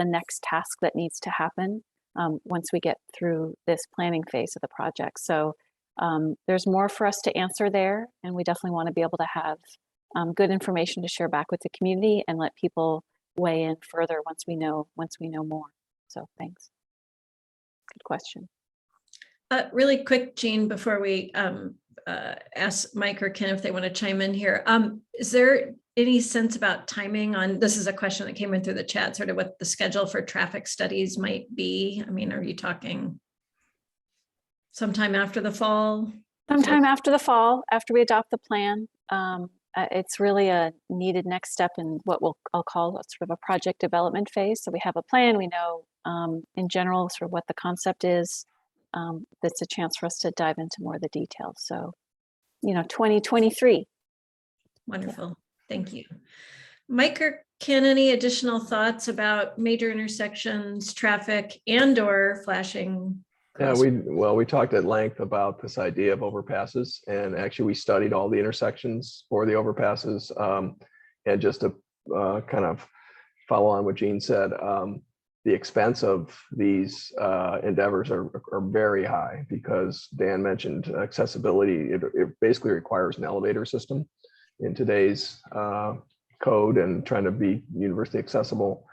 next task that needs to happen once we get through this planning phase of the project. So there's more for us to answer there, and we definitely want to be able to have good information to share back with the community and let people weigh in further once we know more. So thanks. Good question. Really quick, Jean, before we ask Mike or Ken if they want to chime in here. Is there any sense about timing on, this is a question that came in through the chat, sort of what the schedule for traffic studies might be? I mean, are you talking sometime after the fall? Sometime after the fall, after we adopt the plan. It's really a needed next step in what I'll call sort of a project development phase. So we have a plan, we know in general sort of what the concept is. That's a chance for us to dive into more of the details. So, 2023. Wonderful, thank you. Mike or Ken, any additional thoughts about major intersections, traffic, and/or flashing? Yeah, we talked at length about this idea of overpasses, and actually we studied all the intersections for the overpasses. And just to kind of follow on what Jean said, the expense of these endeavors are very high because Dan mentioned accessibility. It basically requires an elevator system in today's code and trying to be universally accessible.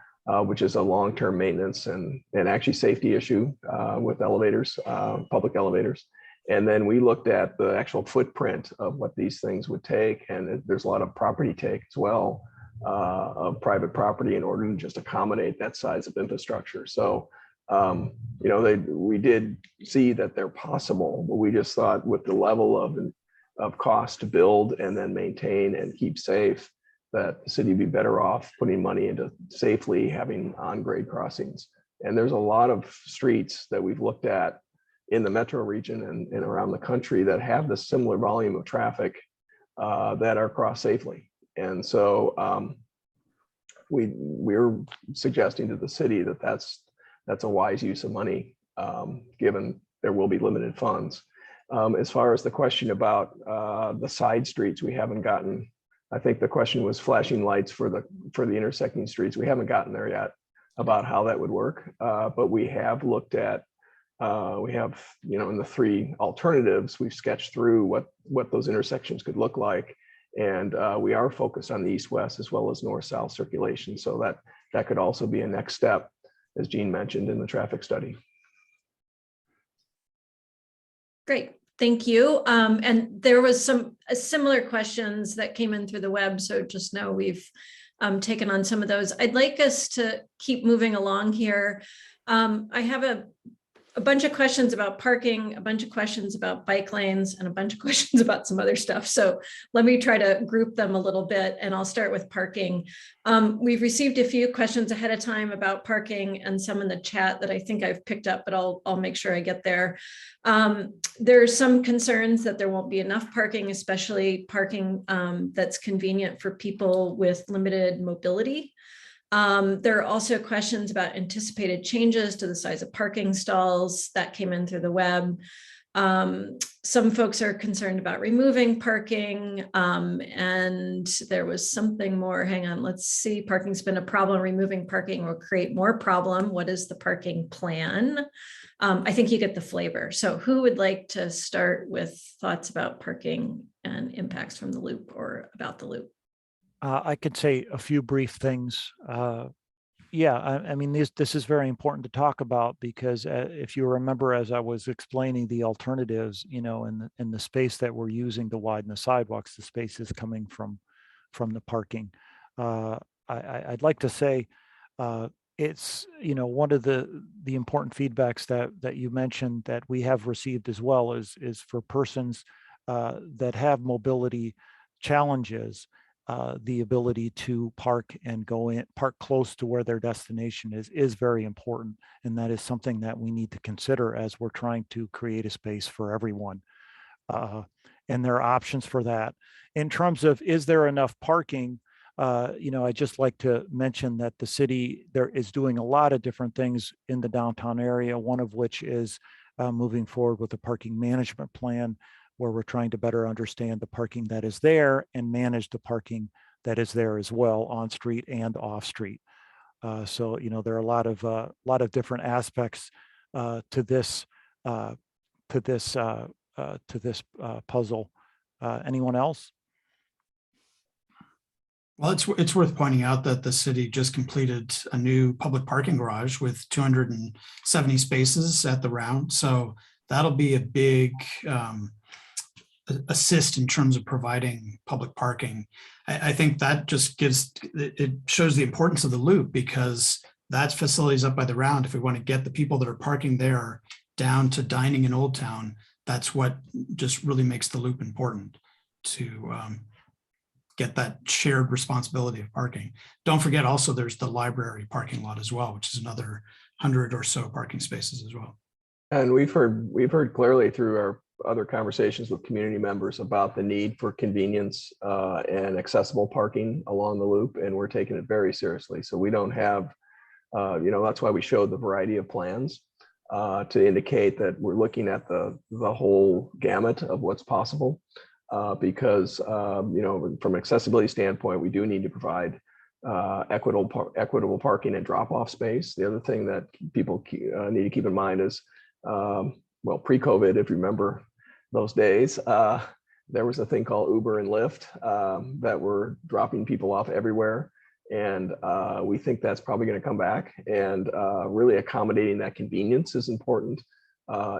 Which is a long-term maintenance and actually safety issue with elevators, public elevators. And then we looked at the actual footprint of what these things would take, and there's a lot of property take as well of private property in order to just accommodate that size of infrastructure. So, we did see that they're possible, but we just thought with the level of cost to build and then maintain and keep safe, that the city would be better off putting money into safely having on-grade crossings. And there's a lot of streets that we've looked at in the metro region and around the country that have this similar volume of traffic that are crossed safely. And so we're suggesting to the city that that's a wise use of money, given there will be limited funds. As far as the question about the side streets, we haven't gotten, I think the question was flashing lights for the intersecting streets. We haven't gotten there yet about how that would work, but we have looked at, in the three alternatives, we've sketched through what those intersections could look like. And we are focused on the east-west as well as north-south circulation. So that could also be a next step, as Jean mentioned in the traffic study. Great, thank you. And there was some similar questions that came in through the web. So just know we've taken on some of those. I'd like us to keep moving along here. I have a bunch of questions about parking, a bunch of questions about bike lanes, and a bunch of questions about some other stuff. So let me try to group them a little bit, and I'll start with parking. We've received a few questions ahead of time about parking and some in the chat that I think I've picked up, but I'll make sure I get there. There's some concerns that there won't be enough parking, especially parking that's convenient for people with limited mobility. There are also questions about anticipated changes to the size of parking stalls that came in through the web. Some folks are concerned about removing parking, and there was something more. Hang on, let's see. Parking's been a problem. Removing parking will create more problem. What is the parking plan? I think you get the flavor. So who would like to start with thoughts about parking and impacts from the loop or about the loop? I could say a few brief things. I mean, this is very important to talk about because if you remember, as I was explaining the alternatives, in the space that we're using to widen the sidewalks, the space is coming from the parking. I'd like to say it's, one of the important feedbacks that you mentioned that we have received as well is for persons that have mobility challenges. The ability to park and park close to where their destination is very important. And that is something that we need to consider as we're trying to create a space for everyone. And there are options for that. In terms of, is there enough parking? I'd just like to mention that the city there is doing a lot of different things in the downtown area, one of which is moving forward with a parking management plan, where we're trying to better understand the parking that is there and manage the parking that is there as well, on street and off street. So there are a lot of different aspects to this puzzle. Anyone else? Well, it's worth pointing out that the city just completed a new public parking garage with 270 spaces at the round. So that'll be a big assist in terms of providing public parking. I think that just it shows the importance of the loop, because that's facilities up by the round. If we want to get the people that are parking there down to dining in Old Town, that's what just really makes the loop important, to get that shared responsibility of parking. Don't forget also there's the library parking lot as well, which is another 100 or so parking spaces as well. And we've heard clearly through our other conversations with community members about the need for convenience and accessible parking along the loop, and we're taking it very seriously. So we don't have, that's why we showed the variety of plans to indicate that we're looking at the whole gamut of what's possible, because from an accessibility standpoint, we do need to provide equitable parking and drop-off space. The other thing that people need to keep in mind is, pre-COVID, if you remember those days, there was a thing called Uber and Lyft that were dropping people off everywhere. And we think that's probably going to come back, and really accommodating that convenience is important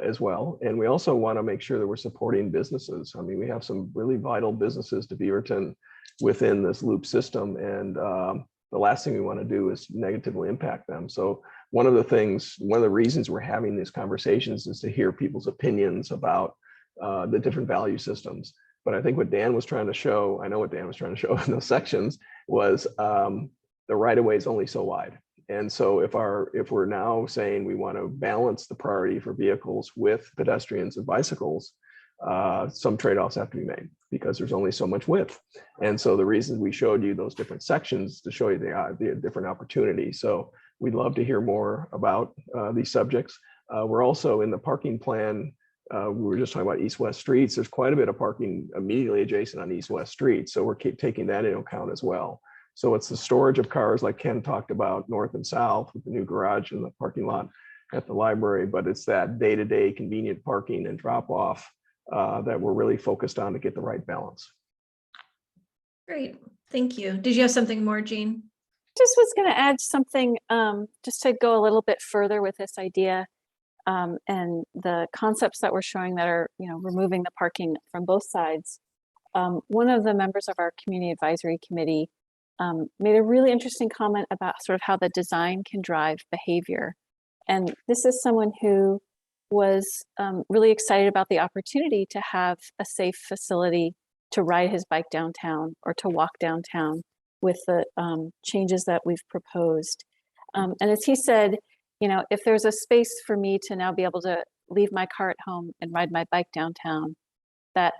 as well. And we also want to make sure that we're supporting businesses. I mean, we have some really vital businesses to Beaverton within this loop system. And the last thing we want to do is negatively impact them. So one of the reasons we're having these conversations is to hear people's opinions about the different value systems. But I think what Dan was trying to show, I know what Dan was trying to show in those sections, was the right of way is only so wide. And so if we're now saying we want to balance the priority for vehicles with pedestrians and bicycles, some trade-offs have to be made because there's only so much width. And so the reason we showed you those different sections to show you the different opportunities. So we'd love to hear more about these subjects. We're also in the parking plan. We were just talking about east-west streets. There's quite a bit of parking immediately adjacent on east-west streets. So we're taking that into account as well. So it's the storage of cars like Ken talked about north and south with the new garage in the parking lot at the library, but it's that day-to-day convenient parking and drop-off that we're really focused on to get the right balance. Great, thank you. Did you have something more, Jean? Just was going to add something just to go a little bit further with this idea and the concepts that we're showing that are, removing the parking from both sides. One of the members of our community advisory committee made a really interesting comment about sort of how the design can drive behavior. And this is someone who was really excited about the opportunity to have a safe facility to ride his bike downtown or to walk downtown with the changes that we've proposed. And as he said, if there's a space for me to now be able to leave my car at home and ride my bike downtown, that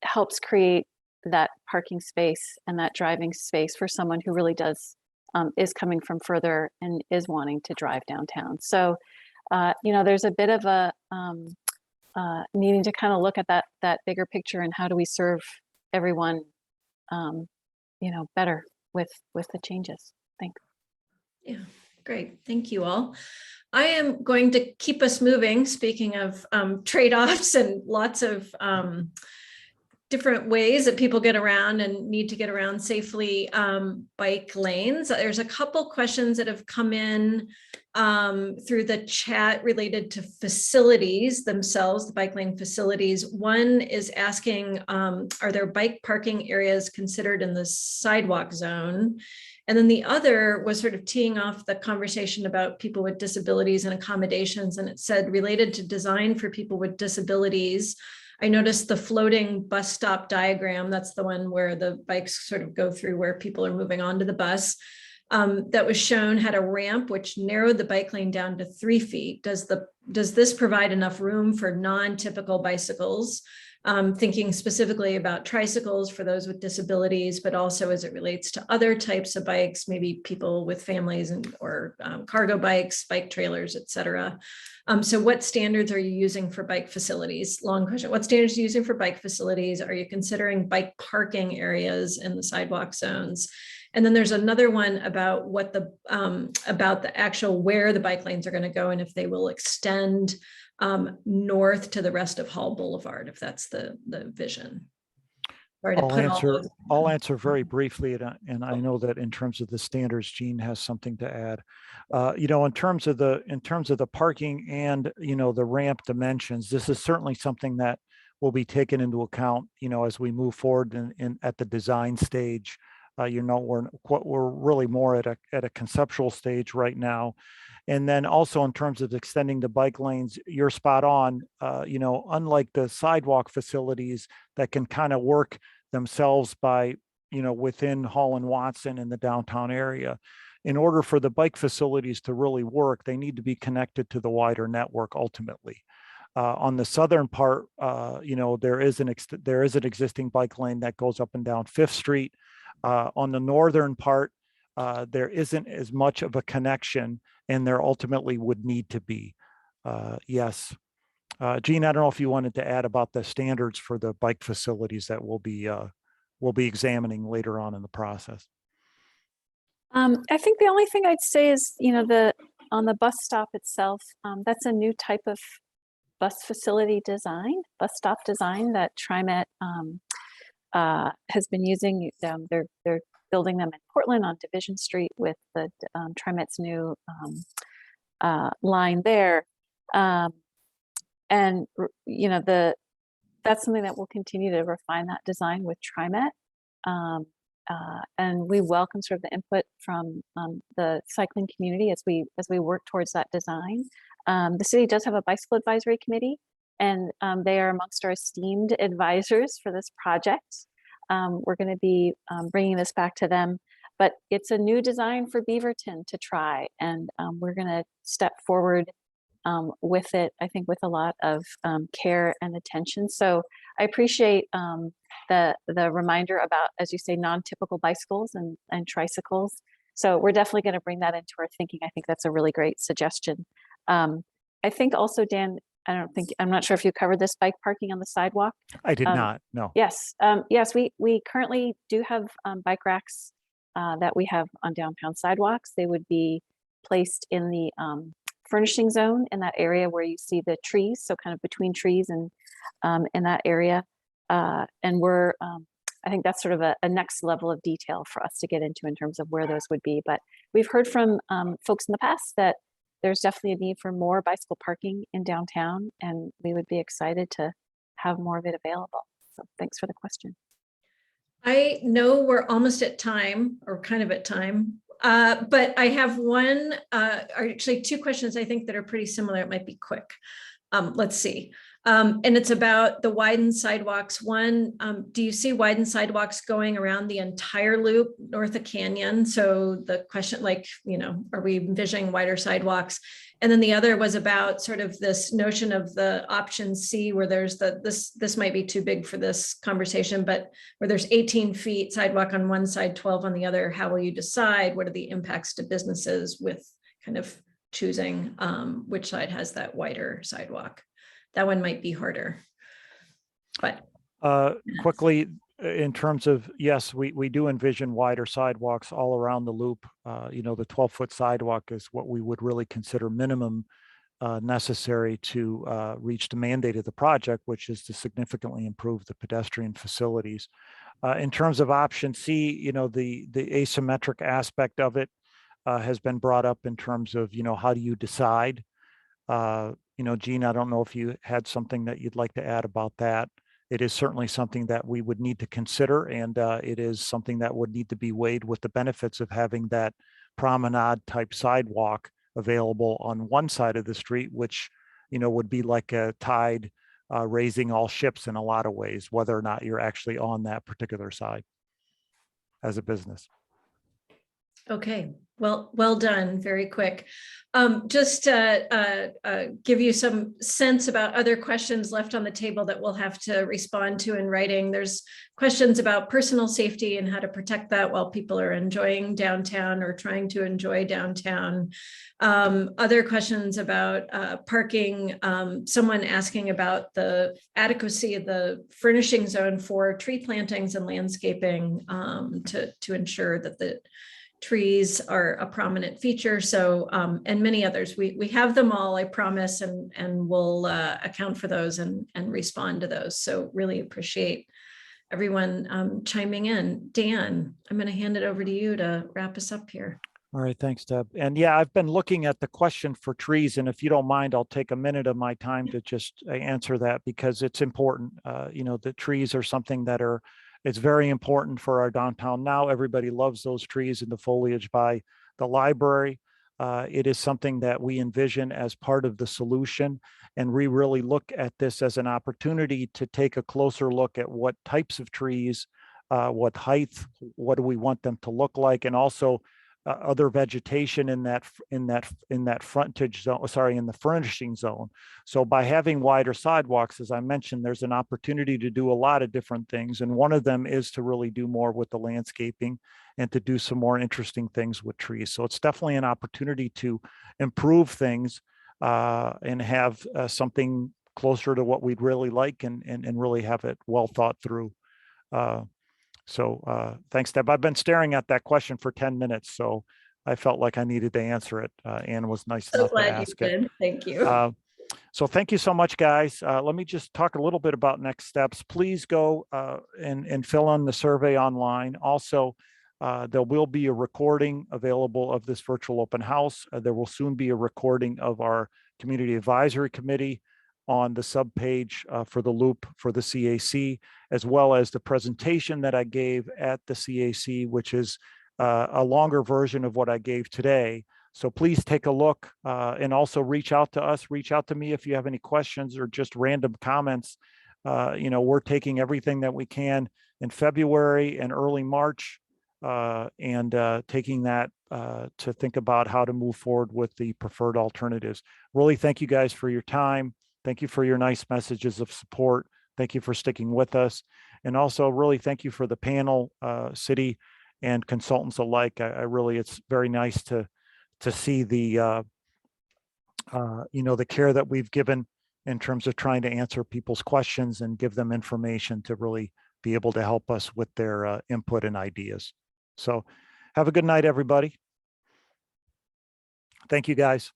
helps create that parking space and that driving space for someone who really is coming from further and is wanting to drive downtown. So, there's a bit of a needing to kind of look at that bigger picture and how do we serve everyone, better with the changes. Thanks. Yeah, great. Thank you all. I am going to keep us moving. Speaking of trade-offs and lots of different ways that people get around and need to get around safely, bike lanes. There's a couple questions that have come in through the chat related to facilities themselves, the bike lane facilities. One is asking, are there bike parking areas considered in the sidewalk zone? And then the other was sort of teeing off the conversation about people with disabilities and accommodations. And it said, related to design for people with disabilities, I noticed the floating bus stop diagram. That's the one where the bikes sort of go through where people are moving onto the bus. That was shown had a ramp which narrowed the bike lane down to 3 feet. Does this provide enough room for non-typical bicycles? Thinking specifically about tricycles for those with disabilities, but also as it relates to other types of bikes, maybe people with families or cargo bikes, bike trailers, et cetera. So what standards are you using for bike facilities? Long question. What standards are you using for bike facilities? Are you considering bike parking areas in the sidewalk zones? And then there's another one about what about the actual where the bike lanes are going to go and if they will extend north to the rest of Hall Boulevard, if that's the vision. I'll answer very briefly, and I know that in terms of the standards, Jean has something to add. In terms of the parking and the ramp dimensions, this is certainly something that will be taken into account as we move forward at the design stage. We're really more at a conceptual stage right now. And then also in terms of extending the bike lanes, you're spot on. Unlike the sidewalk facilities that can kind of work themselves by, within Hall and Watson in the downtown area, in order for the bike facilities to really work, they need to be connected to the wider network ultimately. On the southern part, there is an existing bike lane that goes up and down 5th Street. On the northern part, there isn't as much of a connection, and there ultimately would need to be. Yes. Jean, I don't know if you wanted to add about the standards for the bike facilities that we'll be examining later on in the process. I think the only thing I'd say is, on the bus stop itself, that's a new type of bus stop design that TriMet has been using. They're building them in Portland on Division Street with the TriMet's new line there. And that's something that we'll continue to refine that design with TriMet. and we welcome sort of the input from the cycling community as we work towards that design. The city does have a bicycle advisory committee, and they are amongst our esteemed advisors for this project. We're going to be bringing this back to them, but it's a new design for Beaverton to try, and we're going to step forward with it, I think, with a lot of care and attention. So I appreciate the reminder about, as you say, non-typical bicycles and tricycles. So we're definitely going to bring that into our thinking. I think that's a really great suggestion. I think also, Dan, I'm not sure if you covered this, bike parking on the sidewalk. I did not, no. Yes, yes, we currently do have bike racks that we have on downtown sidewalks. They would be placed in the furnishing zone in that area where you see the trees, so kind of between trees and in that area. And we're, I think that's sort of a next level of detail for us to get into in terms of where those would be. But we've heard from folks in the past that there's definitely a need for more bicycle parking in downtown, and we would be excited to have more of it available. So thanks for the question. I know we're almost at time, or kind of at time, but I have one, or actually two questions I think that are pretty similar. It might be quick. Let's see. And it's about the widened sidewalks. One, do you see widened sidewalks going around the entire loop north of Canyon? So the question, like, you know, are we envisioning wider sidewalks? And then the other was about sort of this notion of the option C, where there's this might be too big for this conversation, but where there's 18 feet sidewalk on one side, 12 on the other. How will you decide? What are the impacts to businesses with kind of choosing which side has that wider sidewalk? That one might be harder, but. Quickly, in terms of, yes, we do envision wider sidewalks all around the loop. You know, the 12-foot sidewalk is what we would really consider minimum necessary to reach the mandate of the project, which is to significantly improve the pedestrian facilities. In terms of option C, you know, the asymmetric aspect of it has been brought up in terms of, you know, how do you decide? You know, Jean, I don't know if you had something that you'd like to add about that. It is certainly something that we would need to consider, and it is something that would need to be weighed with the benefits of having that promenade type sidewalk available on one side of the street, which, you know, would be like a tide raising all ships in a lot of ways, whether or not you're actually on that particular side as a business. Okay, well done, very quick. Just to give you some sense about other questions left on the table that we'll have to respond to in writing. There's questions about personal safety and how to protect that while people are enjoying downtown or trying to enjoy downtown. Other questions about parking, someone asking about the adequacy of the furnishing zone for tree plantings and landscaping to ensure that the trees are a prominent feature. So, and many others, we have them all, I promise, and we'll account for those and respond to those. So really appreciate everyone chiming in. Dan, I'm going to hand it over to you to wrap us up here. All right, thanks, Deb. And yeah, I've been looking at the question for trees, and if you don't mind, I'll take a minute of my time to just answer that, because it's important. You know, the trees are something that it's very important for our downtown. Now everybody loves those trees and the foliage by the library. It is something that we envision as part of the solution, and we really look at this as an opportunity to take a closer look at what types of trees, what height, what do we want them to look like, and also other vegetation in that frontage zone, sorry, in the furnishing zone. So by having wider sidewalks, as I mentioned, there's an opportunity to do a lot of different things. And one of them is to really do more with the landscaping and to do some more interesting things with trees. So it's definitely an opportunity to improve things and have something closer to what we'd really like and really have it well thought through. So thanks, Deb. I've been staring at that question for 10 minutes, so I felt like I needed to answer it. Anne was nice enough to ask it. Thank you. So thank you so much, guys. Let me just talk a little bit about next steps. Please go and fill in the survey online. Also, there will be a recording available of this virtual open house. There will soon be a recording of our Community Advisory Committee on the subpage for the loop for the CAC, as well as the presentation that I gave at the CAC, which is a longer version of what I gave today. So please take a look and also reach out to us, reach out to me if you have any questions or just random comments. We're taking everything that we can in February and early March and taking that to think about how to move forward with the preferred alternatives. Really, thank you guys for your time. Thank you for your nice messages of support. Thank you for sticking with us. And also really thank you for the panel, city and consultants alike. I really, it's very nice to see the, the care that we've given in terms of trying to answer people's questions and give them information to really be able to help us with their input and ideas. So have a good night, everybody. Thank you, guys.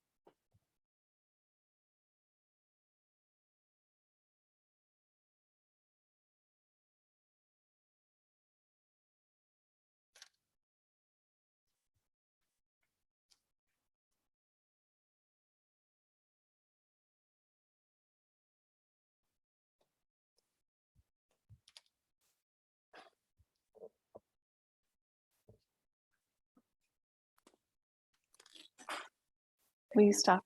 Will you stop?